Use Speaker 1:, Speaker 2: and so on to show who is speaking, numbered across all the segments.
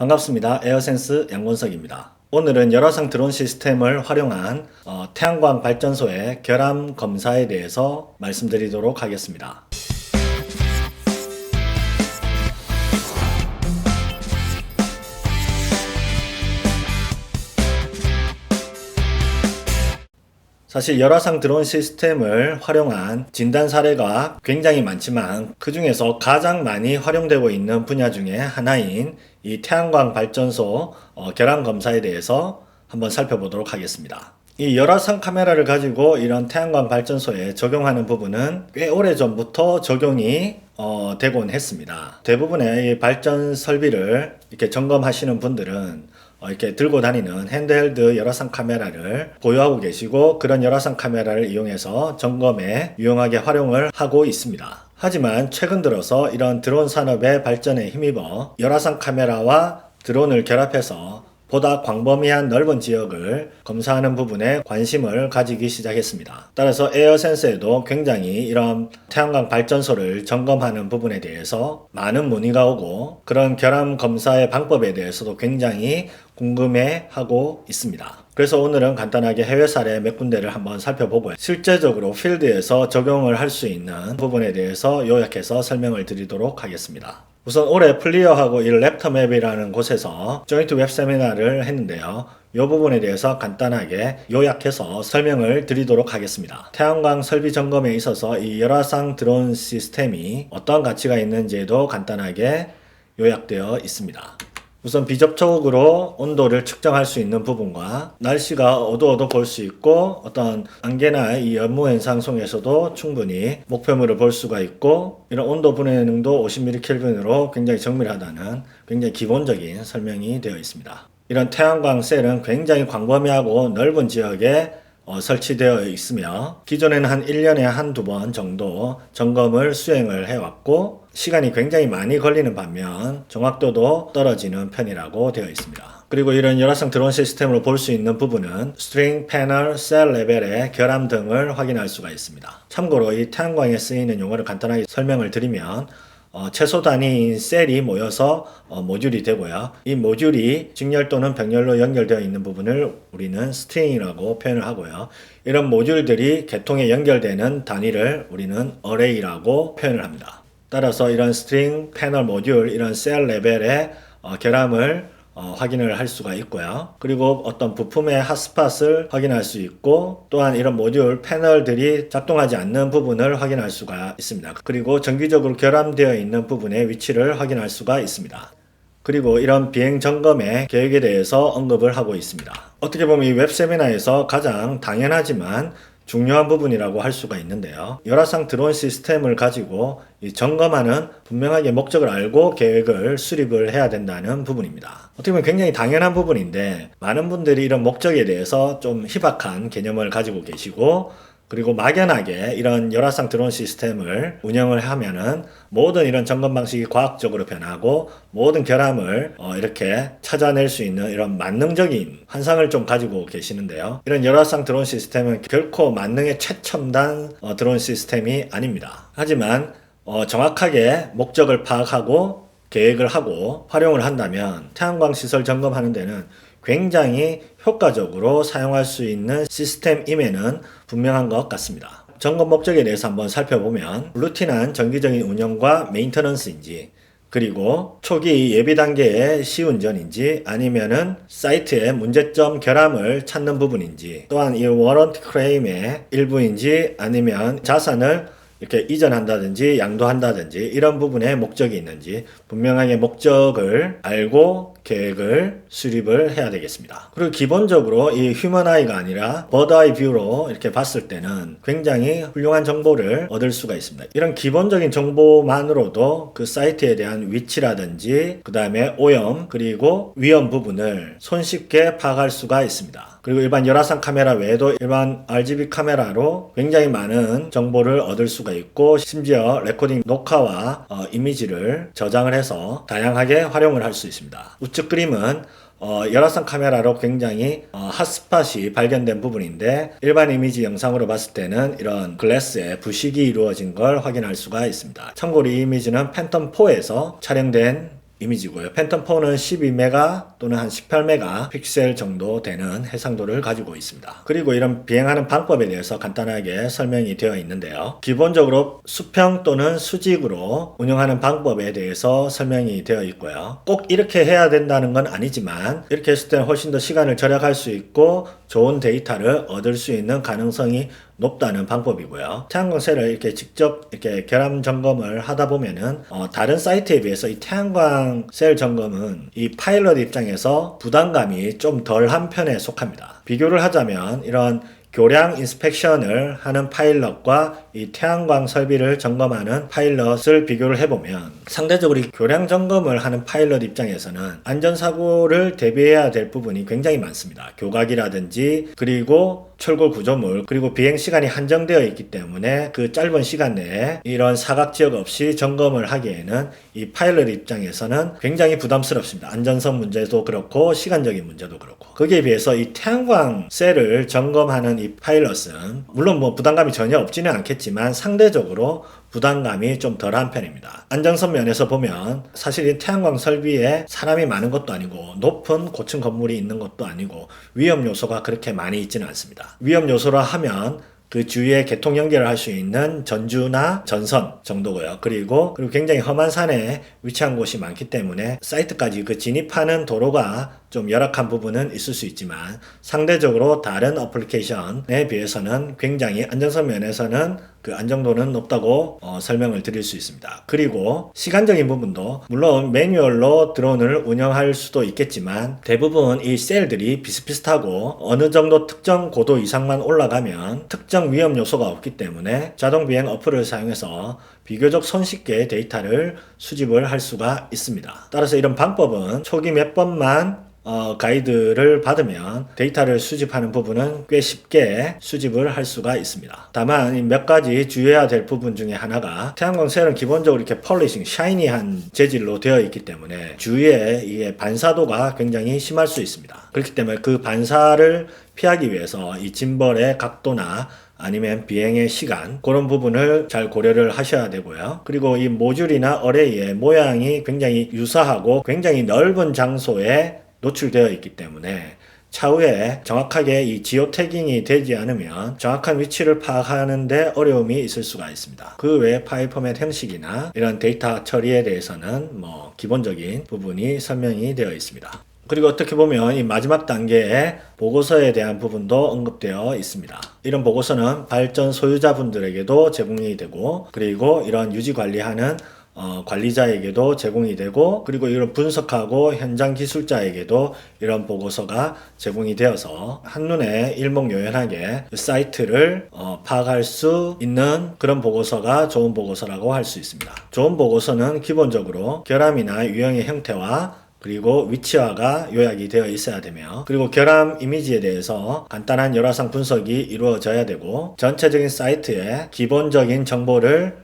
Speaker 1: 반갑습니다. 에어센스 양건석입니다. 오늘은 열화상 드론 시스템을 활용한 태양광 발전소의 결함 검사에 대해서 말씀드리도록 하겠습니다. 사실 열화상 드론 시스템을 활용한 진단 사례가 굉장히 많지만 그 중에서 가장 많이 활용되고 있는 분야 중에 하나인 이 태양광 발전소 결함 검사에 대해서 한번 살펴보도록 하겠습니다. 이 열화상 카메라를 가지고 이런 태양광 발전소에 적용하는 부분은 꽤 오래 전부터 적용이 되곤 했습니다. 대부분의 이 발전 설비를 이렇게 점검하시는 분들은 이렇게 들고 다니는 핸드헬드 열화상 카메라를 보유하고 계시고 그런 열화상 카메라를 이용해서 점검에 유용하게 활용을 하고 있습니다. 하지만 최근 들어서 이런 드론 산업의 발전에 힘입어 열화상 카메라와 드론을 결합해서 보다 광범위한 넓은 지역을 검사하는 부분에 관심을 가지기 시작했습니다. 따라서 에어센스에도 굉장히 이런 태양광 발전소를 점검하는 부분에 대해서 많은 문의가 오고 그런 결함 검사의 방법에 대해서도 굉장히 궁금해하고 있습니다. 그래서 오늘은 간단하게 해외 사례 몇 군데를 한번 살펴보고 실제적으로 필드에서 적용을 할 수 있는 부분에 대해서 요약해서 설명을 드리도록 하겠습니다. 우선 올해 플리어하고 이 랩터맵이라는 곳에서 조인트 웹 세미나를 했는데요. 이 부분에 대해서 간단하게 요약해서 설명을 드리도록 하겠습니다. 태양광 설비 점검에 있어서 이 열화상 드론 시스템이 어떠한 가치가 있는지에도 간단하게 요약되어 있습니다. 우선 비접촉으로 온도를 측정할 수 있는 부분과 날씨가 어두워도 볼 수 있고 어떤 안개나 이 연무 현상 속에서도 충분히 목표물을 볼 수가 있고 이런 온도 분해능도 50mK 굉장히 정밀하다는 굉장히 기본적인 설명이 되어 있습니다. 이런 태양광 셀은 굉장히 광범위하고 넓은 지역에 설치되어 있으며 기존에는 한 1년에 한두 번 정도 점검을 수행을 해왔고 시간이 굉장히 많이 걸리는 반면 정확도도 떨어지는 편이라고 되어 있습니다. 그리고 이런 열화상 드론 시스템으로 볼 수 있는 부분은 스트링, 패널, 셀 레벨의 결함 등을 확인할 수가 있습니다. 참고로 이 태양광에 쓰이는 용어를 간단하게 설명을 드리면 최소 단위인 셀이 모여서 모듈이 되고요. 이 모듈이 직렬 또는 병렬로 연결되어 있는 부분을 우리는 스트링이라고 표현을 하고요. 이런 모듈들이 계통에 연결되는 단위를 우리는 어레이라고 표현을 합니다. 따라서 이런 스트링, 패널, 모듈, 이런 셀 레벨의 결함을 확인을 할 수가 있고요. 그리고 어떤 부품의 핫스팟을 확인할 수 있고 또한 이런 모듈, 패널들이 작동하지 않는 부분을 확인할 수가 있습니다. 그리고 정기적으로 결함되어 있는 부분의 위치를 확인할 수가 있습니다. 그리고 이런 비행 점검의 계획에 대해서 언급을 하고 있습니다. 어떻게 보면 이 웹 세미나에서 가장 당연하지만 중요한 부분이라고 할 수가 있는데요. 열화상 드론 시스템을 가지고 이 점검하는 분명하게 목적을 알고 계획을 수립을 해야 된다는 부분입니다. 어떻게 보면 굉장히 당연한 부분인데 많은 분들이 이런 목적에 대해서 좀 희박한 개념을 가지고 계시고 그리고 막연하게 이런 열화상 드론 시스템을 운영을 하면은 모든 이런 점검 방식이 과학적으로 변하고 모든 결함을 이렇게 찾아낼 수 있는 이런 만능적인 환상을 좀 가지고 계시는데요. 이런 열화상 드론 시스템은 결코 만능의 최첨단 드론 시스템이 아닙니다. 하지만 정확하게 목적을 파악하고 계획을 하고 활용을 한다면 태양광 시설 점검하는 데는 굉장히 효과적으로 사용할 수 있는 시스템임에는 분명한 것 같습니다. 점검 목적에 대해서 한번 살펴보면 루틴한 정기적인 운영과 메인터넌스인지 그리고 초기 예비 단계의 시운전인지 아니면은 사이트의 문제점 결함을 찾는 부분인지 또한 이 워런티 클레임의 일부인지 아니면 자산을 이렇게 이전한다든지 양도한다든지 이런 부분에 목적이 있는지 분명하게 목적을 알고 계획을 수립을 해야 되겠습니다. 그리고 기본적으로 이 휴먼 아이가 아니라 버드 아이 뷰로 이렇게 봤을 때는 굉장히 훌륭한 정보를 얻을 수가 있습니다. 이런 기본적인 정보만으로도 그 사이트에 대한 위치라든지 그 다음에 오염 그리고 위험 부분을 손쉽게 파악할 수가 있습니다. 그리고 일반 열화상 카메라 외에도 일반 RGB 카메라로 굉장히 많은 정보를 얻을 수가 있고 심지어 레코딩 녹화와 이미지를 저장을 해서 다양하게 활용을 할 수 있습니다. 우측 그림은 열화상 카메라로 굉장히 핫스팟이 발견된 부분인데 일반 이미지 영상으로 봤을 때는 이런 글래스에 부식이 이루어진 걸 확인할 수가 있습니다. 참고로 이 이미지는 팬텀4에서 촬영된 이미지고요. 팬텀4는 12메가 또는 한 18메가 픽셀 정도 되는 해상도를 가지고 있습니다. 그리고 이런 비행하는 방법에 대해서 간단하게 설명이 되어 있는데요. 기본적으로 수평 또는 수직으로 운영하는 방법에 대해서 설명이 되어 있고요. 꼭 이렇게 해야 된다는 건 아니지만 이렇게 했을 때는 훨씬 더 시간을 절약할 수 있고 좋은 데이터를 얻을 수 있는 가능성이 높다는 방법이고요. 태양광 셀을 이렇게 직접 이렇게 결함 점검을 하다 보면은 다른 사이트에 비해서 이 태양광 셀 점검은 이 파일럿 입장에서 부담감이 좀 덜한 편에 속합니다. 비교를 하자면 이런 교량 인스펙션을 하는 파일럿과 이 태양광 설비를 점검하는 파일럿을 비교를 해보면 상대적으로 이 교량 점검을 하는 파일럿 입장에서는 안전사고를 대비해야 될 부분이 굉장히 많습니다. 교각이라든지 그리고 철골 구조물 그리고 비행 시간이 한정되어 있기 때문에 그 짧은 시간 내에 이런 사각 지역 없이 점검을 하기에는 이 파일럿 입장에서는 굉장히 부담스럽습니다. 안전성 문제도 그렇고 시간적인 문제도 그렇고 거기에 비해서 이 태양광 셀을 점검하는 이 파일럿은 물론 뭐 부담감이 전혀 없지는 않겠지만 상대적으로 부담감이 좀 덜한 편입니다. 안정성 면에서 보면 사실 이 태양광 설비에 사람이 많은 것도 아니고 높은 고층 건물이 있는 것도 아니고 위험 요소가 그렇게 많이 있지는 않습니다. 위험 요소라 하면 그 주위에 개통 연결을 할 수 있는 전주나 전선 정도고요. 그리고 굉장히 험한 산에 위치한 곳이 많기 때문에 사이트까지 그 진입하는 도로가 좀 열악한 부분은 있을 수 있지만 상대적으로 다른 어플리케이션에 비해서는 굉장히 안전성 면에서는 그 안정도는 높다고 설명을 드릴 수 있습니다. 그리고 시간적인 부분도 물론 매뉴얼로 드론을 운영할 수도 있겠지만 대부분 이 셀들이 비슷비슷하고 어느 정도 특정 고도 이상만 올라가면 특정 위험 요소가 없기 때문에 자동 비행 어플을 사용해서 비교적 손쉽게 데이터를 수집을 할 수가 있습니다. 따라서 이런 방법은 초기 몇 번만 가이드를 받으면 데이터를 수집하는 부분은 꽤 쉽게 수집을 할 수가 있습니다. 다만 몇 가지 주의해야 될 부분 중에 하나가 태양광 셀은 기본적으로 이렇게 펄리싱, 샤이니한 재질로 되어 있기 때문에 주위에 이게 반사도가 굉장히 심할 수 있습니다. 그렇기 때문에 그 반사를 피하기 위해서 이 짐벌의 각도나 아니면 비행의 시간 그런 부분을 잘 고려를 하셔야 되고요. 그리고 이 모듈이나 어레이의 모양이 굉장히 유사하고 굉장히 넓은 장소에 노출되어 있기 때문에 차후에 정확하게 이 지오 태깅이 되지 않으면 정확한 위치를 파악하는데 어려움이 있을 수가 있습니다. 그 외에 파일 포맷 형식이나 이런 데이터 처리에 대해서는 뭐 기본적인 부분이 설명이 되어 있습니다. 그리고 어떻게 보면 이 마지막 단계의 보고서에 대한 부분도 언급되어 있습니다. 이런 보고서는 발전 소유자분들에게도 제공이 되고 그리고 이런 유지 관리하는 관리자에게도 제공이 되고 그리고 이런 분석하고 현장 기술자에게도 이런 보고서가 제공이 되어서 한눈에 일목요연하게 사이트를 파악할 수 있는 그런 보고서가 좋은 보고서라고 할 수 있습니다. 좋은 보고서는 기본적으로 결함이나 유형의 형태와 그리고 위치화가 요약이 되어 있어야 되며 그리고 결함 이미지에 대해서 간단한 열화상 분석이 이루어져야 되고 전체적인 사이트에 기본적인 정보를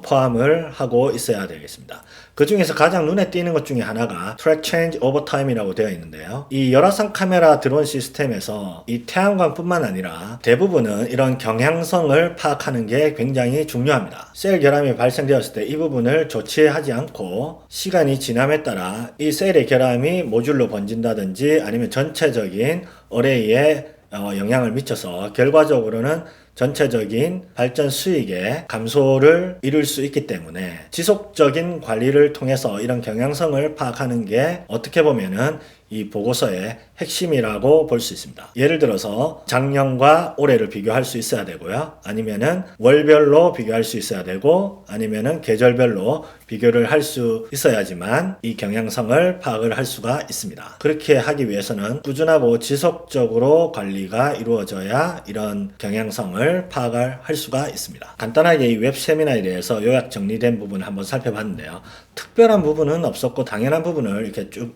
Speaker 1: 포함을 하고 있어야 되겠습니다. 그 중에서 가장 눈에 띄는 것 중에 하나가 Track Change Over Time이라고 되어 있는데요. 이 열화상 카메라 드론 시스템에서 이 태양광 뿐만 아니라 대부분은 이런 경향성을 파악하는 게 굉장히 중요합니다. 셀 결함이 발생되었을 때 이 부분을 조치하지 않고 시간이 지남에 따라 이 셀의 결함이 모듈로 번진다든지 아니면 전체적인 어레이에 영향을 미쳐서 결과적으로는 전체적인 발전 수익의 감소를 이룰 수 있기 때문에 지속적인 관리를 통해서 이런 경향성을 파악하는 게 어떻게 보면은 이 보고서의 핵심이라고 볼 수 있습니다. 예를 들어서 작년과 올해를 비교할 수 있어야 되고요. 아니면은 월별로 비교할 수 있어야 되고 아니면은 계절별로 비교를 할 수 있어야지만 이 경향성을 파악을 할 수가 있습니다. 그렇게 하기 위해서는 꾸준하고 지속적으로 관리가 이루어져야 이런 경향성을 파악을 할 수가 있습니다. 간단하게 이 웹 세미나에 대해서 요약 정리된 부분을 한번 살펴봤는데요. 특별한 부분은 없었고 당연한 부분을 이렇게 쭉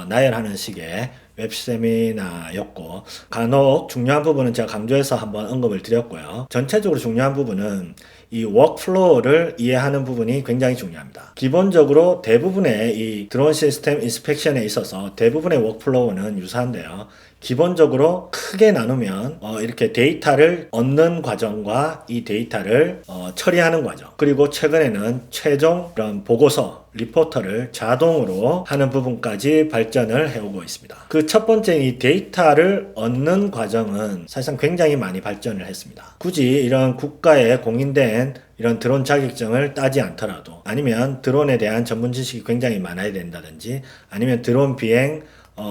Speaker 1: 나열하는 식의 웹 세미나였고 간혹 중요한 부분은 제가 강조해서 한번 언급을 드렸고요. 전체적으로 중요한 부분은 이 워크플로우를 이해하는 부분이 굉장히 중요합니다. 기본적으로 대부분의 이 드론 시스템 인스펙션에 있어서 대부분의 워크플로우는 유사한데요. 기본적으로 크게 나누면 이렇게 데이터를 얻는 과정과 이 데이터를 처리하는 과정 그리고 최근에는 최종 그런 보고서 리포터를 자동으로 하는 부분까지 발전을 해오고 있습니다. 그 첫 번째 이 데이터를 얻는 과정은 사실상 굉장히 많이 발전을 했습니다. 굳이 이런 국가에 공인된 이런 드론 자격증을 따지 않더라도, 아니면 드론에 대한 전문 지식이 굉장히 많아야 된다든지, 아니면 드론 비행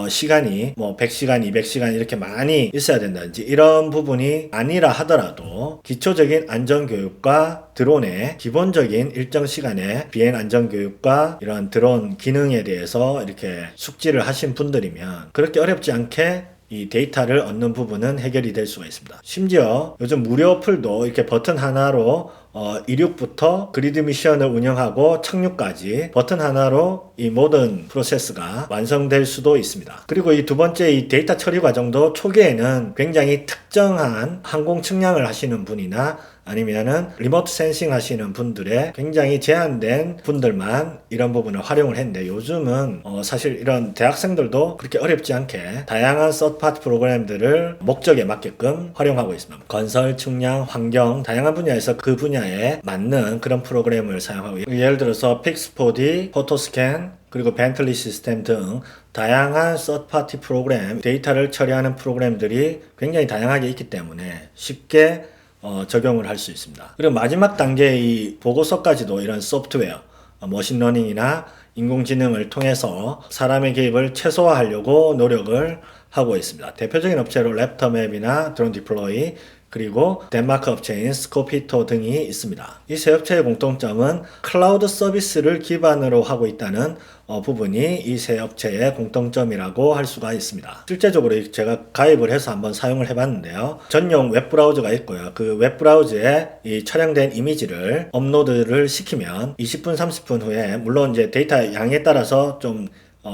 Speaker 1: 시간이 뭐 100시간, 200시간 이렇게 많이 있어야 된다든지, 이런 부분이 아니라 하더라도 기초적인 안전교육과 드론의 기본적인 일정 시간의 비행 안전교육과 이런 드론 기능에 대해서 이렇게 숙지를 하신 분들이면 그렇게 어렵지 않게 이 데이터를 얻는 부분은 해결이 될 수가 있습니다. 심지어 요즘 무료 어플도 이렇게 버튼 하나로 이륙부터 그리드 미션을 운영하고 착륙까지 버튼 하나로 이 모든 프로세스가 완성될 수도 있습니다. 그리고 이 두 번째 이 데이터 처리 과정도 초기에는 굉장히 특정한 항공 측량을 하시는 분이나 아니면은 리모트 센싱 하시는 분들의 굉장히 제한된 분들만 이런 부분을 활용을 했는데, 요즘은 사실 이런 대학생들도 그렇게 어렵지 않게 다양한 서드파티 프로그램들을 목적에 맞게끔 활용하고 있습니다. 건설, 측량, 환경, 다양한 분야에서 그 분야에 맞는 그런 프로그램을 사용하고 있습니다. 예를 들어서 픽스4D, 포토스캔, 그리고 벤틀리 시스템 등 다양한 서드파티 프로그램, 데이터를 처리하는 프로그램들이 굉장히 다양하게 있기 때문에 쉽게 적용을 할 수 있습니다. 그리고 마지막 단계 이 보고서까지도 이런 소프트웨어, 머신러닝이나 인공지능을 통해서 사람의 개입을 최소화하려고 노력을 하고 있습니다. 대표적인 업체로 랩터맵이나 드론 디플로이, 그리고 덴마크 업체인 스코피토 등이 있습니다. 이 세 업체의 공통점은 클라우드 서비스를 기반으로 하고 있다는 부분이 이 세 업체의 공통점이라고 할 수가 있습니다. 실제적으로 제가 가입을 해서 한번 사용을 해봤는데요. 전용 웹브라우저가 있고요. 그 웹브라우저에 이 촬영된 이미지를 업로드를 시키면 20분, 30분 후에, 물론 이제 데이터 양에 따라서 좀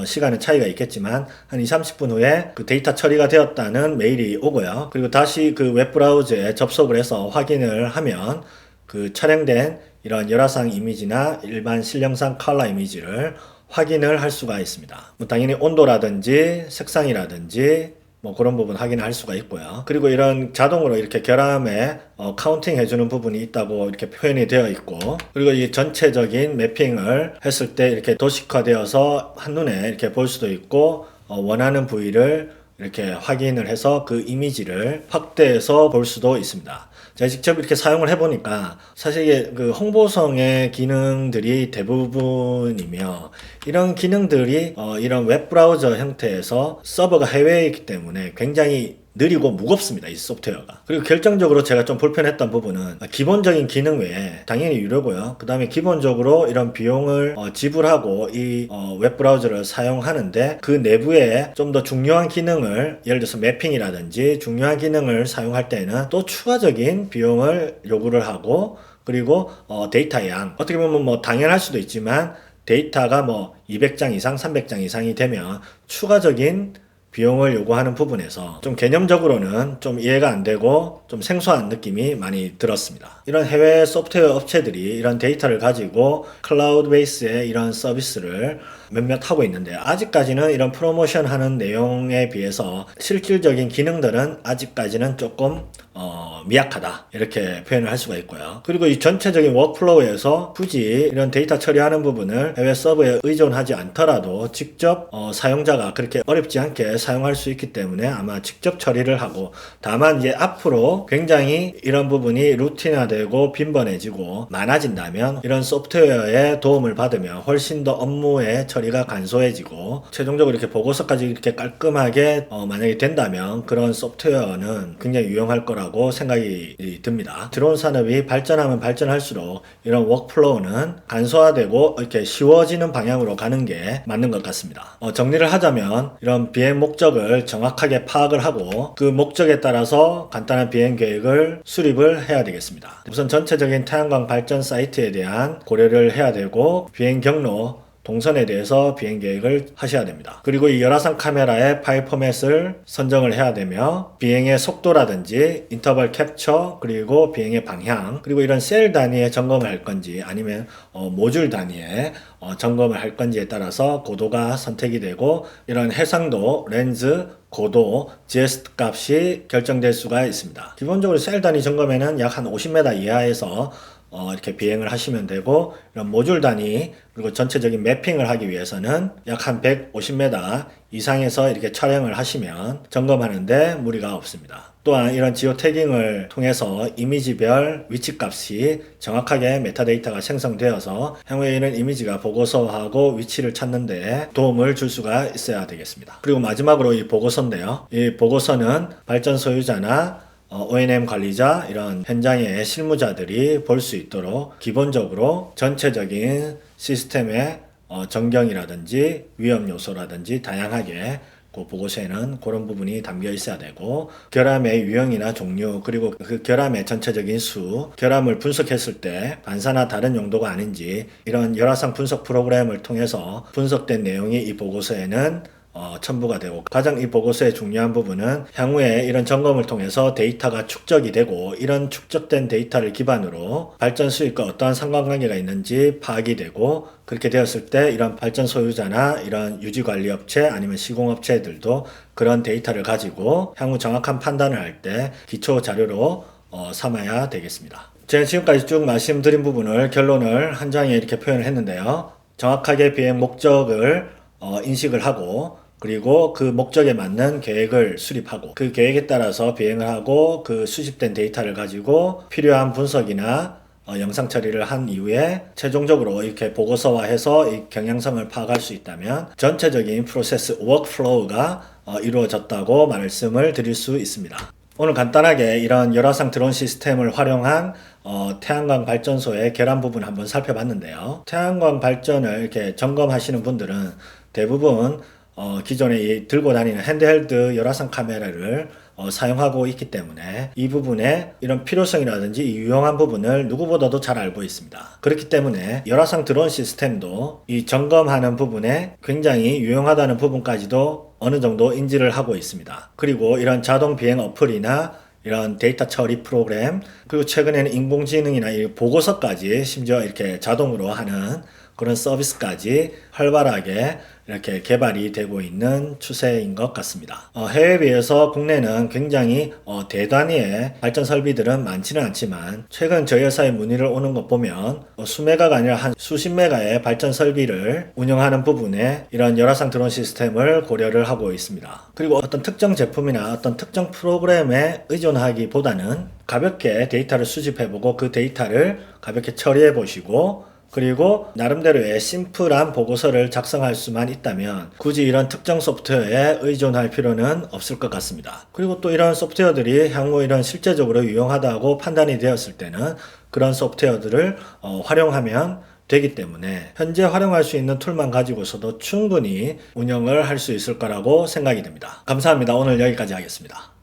Speaker 1: 시간의 차이가 있겠지만 한 2-30분 후에 그 데이터 처리가 되었다는 메일이 오고요. 그리고 다시 그 웹브라우저에 접속을 해서 확인을 하면 그 촬영된 이런 열화상 이미지나 일반 실영상 컬러 이미지를 확인을 할 수가 있습니다. 뭐 당연히 온도라든지 색상이라든지 뭐 그런 부분 확인할 수가 있고요. 그리고 이런 자동으로 이렇게 결함에 카운팅 해주는 부분이 있다고 이렇게 표현이 되어 있고, 그리고 이 전체적인 매핑을 했을 때 이렇게 도식화되어서 한눈에 이렇게 볼 수도 있고, 원하는 부위를 이렇게 확인을 해서 그 이미지를 확대해서 볼 수도 있습니다. 제가 직접 이렇게 사용을 해보니까 사실 이게 그 홍보성의 기능들이 대부분이며, 이런 기능들이 이런 웹브라우저 형태에서 서버가 해외에 있기 때문에 굉장히 느리고 무겁습니다, 이 소프트웨어가. 그리고 결정적으로 제가 좀 불편했던 부분은 기본적인 기능 외에 당연히 유료고요. 그 다음에 기본적으로 이런 비용을 지불하고 이 웹브라우저를 사용하는데, 그 내부에 좀 더 중요한 기능을, 예를 들어서 매핑이라든지 중요한 기능을 사용할 때는 또 추가적인 비용을 요구를 하고, 그리고 데이터 양, 어떻게 보면 뭐 당연할 수도 있지만 데이터가 뭐 200장 이상, 300장 이상이 되면 추가적인 비용을 요구하는 부분에서 좀 개념적으로는 좀 이해가 안 되고 좀 생소한 느낌이 많이 들었습니다. 이런 해외 소프트웨어 업체들이 이런 데이터를 가지고 클라우드 베이스의 이런 서비스를 몇몇 하고 있는데, 아직까지는 이런 프로모션 하는 내용에 비해서 실질적인 기능들은 아직까지는 조금 미약하다, 이렇게 표현을 할 수가 있고요. 그리고 이 전체적인 워크플로우에서 굳이 이런 데이터 처리하는 부분을 해외 서버에 의존하지 않더라도 직접 사용자가 그렇게 어렵지 않게 사용할 수 있기 때문에 아마 직접 처리를 하고, 다만 이제 앞으로 굉장히 이런 부분이 루틴화되고 빈번해지고 많아진다면 이런 소프트웨어의 도움을 받으면 훨씬 더 업무의 처리가 간소해지고, 최종적으로 이렇게 보고서까지 이렇게 깔끔하게 만약에 된다면 그런 소프트웨어는 굉장히 유용할 거라고 생각이 듭니다. 드론 산업이 발전하면 발전할수록 이런 워크플로우는 간소화되고 이렇게 쉬워지는 방향으로 가는 게 맞는 것 같습니다. 정리를 하자면 이런 비행 목적을 정확하게 파악을 하고 그 목적에 따라서 간단한 비행 계획을 수립을 해야 되겠습니다. 우선 전체적인 태양광 발전 사이트에 대한 고려를 해야 되고, 비행 경로, 동선에 대해서 비행 계획을 하셔야 됩니다. 그리고 이 열화상 카메라의 파일 포맷을 선정을 해야 되며, 비행의 속도라든지 인터벌 캡처, 그리고 비행의 방향, 그리고 이런 셀 단위의 점검을 할 건지 아니면 모듈 단위의 점검을 할 건지에 따라서 고도가 선택이 되고, 이런 해상도, 렌즈, 고도, GS 값이 결정될 수가 있습니다. 기본적으로 셀 단위 점검에는 약 한 50m 이하에서 이렇게 비행을 하시면 되고, 이런 모듈 단위 그리고 전체적인 매핑을 하기 위해서는 약 한 150m 이상에서 이렇게 촬영을 하시면 점검하는데 무리가 없습니다. 또한 이런 지오 태깅을 통해서 이미지별 위치값이 정확하게 메타데이터가 생성되어서 향후에 이런 이미지가 보고서하고 위치를 찾는데 도움을 줄 수가 있어야 되겠습니다. 그리고 마지막으로 이 보고서인데요. 이 보고서는 발전 소유자나 O&M 관리자, 이런 현장의 실무자들이 볼 수 있도록 기본적으로 전체적인 시스템의 전경이라든지 위험 요소라든지 다양하게 그 보고서에는 그런 부분이 담겨 있어야 되고, 결함의 유형이나 종류, 그리고 그 결함의 전체적인 수, 결함을 분석했을 때 반사나 다른 용도가 아닌지, 이런 열화상 분석 프로그램을 통해서 분석된 내용이 이 보고서에는 첨부가 되고, 가장 이 보고서의 중요한 부분은 향후에 이런 점검을 통해서 데이터가 축적이 되고, 이런 축적된 데이터를 기반으로 발전 수익과 어떠한 상관관계가 있는지 파악이 되고, 그렇게 되었을 때 이런 발전 소유자나 이런 유지관리업체 아니면 시공업체들도 그런 데이터를 가지고 향후 정확한 판단을 할 때 기초 자료로 삼아야 되겠습니다. 제가 지금까지 쭉 말씀드린 부분을 결론을 한 장에 이렇게 표현을 했는데요. 정확하게 비행 목적을 인식을 하고, 그리고 그 목적에 맞는 계획을 수립하고, 그 계획에 따라서 비행을 하고, 그 수집된 데이터를 가지고 필요한 분석이나 영상 처리를 한 이후에 최종적으로 이렇게 보고서화해서 이 경향성을 파악할 수 있다면 전체적인 프로세스 워크플로우가 이루어졌다고 말씀을 드릴 수 있습니다. 오늘 간단하게 이런 열화상 드론 시스템을 활용한 태양광 발전소의 결함 부분 한번 살펴봤는데요. 태양광 발전을 이렇게 점검하시는 분들은 대부분 기존에 들고 다니는 핸드헬드 열화상 카메라를 사용하고 있기 때문에 이 부분에 이런 필요성이라든지 유용한 부분을 누구보다도 잘 알고 있습니다. 그렇기 때문에 열화상 드론 시스템도 이 점검하는 부분에 굉장히 유용하다는 부분까지도 어느 정도 인지를 하고 있습니다. 그리고 이런 자동 비행 어플이나 이런 데이터 처리 프로그램, 그리고 최근에는 인공지능이나 이 보고서까지 심지어 이렇게 자동으로 하는 그런 서비스까지 활발하게 이렇게 개발이 되고 있는 추세인 것 같습니다. 해외에 비해서 국내는 굉장히 대단위의 발전 설비들은 많지는 않지만, 최근 저희 회사에 문의를 오는 것 보면 수메가가 아니라 한 수십 메가의 발전 설비를 운영하는 부분에 이런 열화상 드론 시스템을 고려를 하고 있습니다. 그리고 어떤 특정 제품이나 어떤 특정 프로그램에 의존하기보다는 가볍게 데이터를 수집해보고 그 데이터를 가볍게 처리해보시고, 그리고 나름대로의 심플한 보고서를 작성할 수만 있다면 굳이 이런 특정 소프트웨어에 의존할 필요는 없을 것 같습니다. 그리고 또 이런 소프트웨어들이 향후 이런 실제적으로 유용하다고 판단이 되었을 때는 그런 소프트웨어들을 활용하면 되기 때문에 현재 활용할 수 있는 툴만 가지고서도 충분히 운영을 할 수 있을 거라고 생각이 됩니다. 감사합니다. 오늘 여기까지 하겠습니다.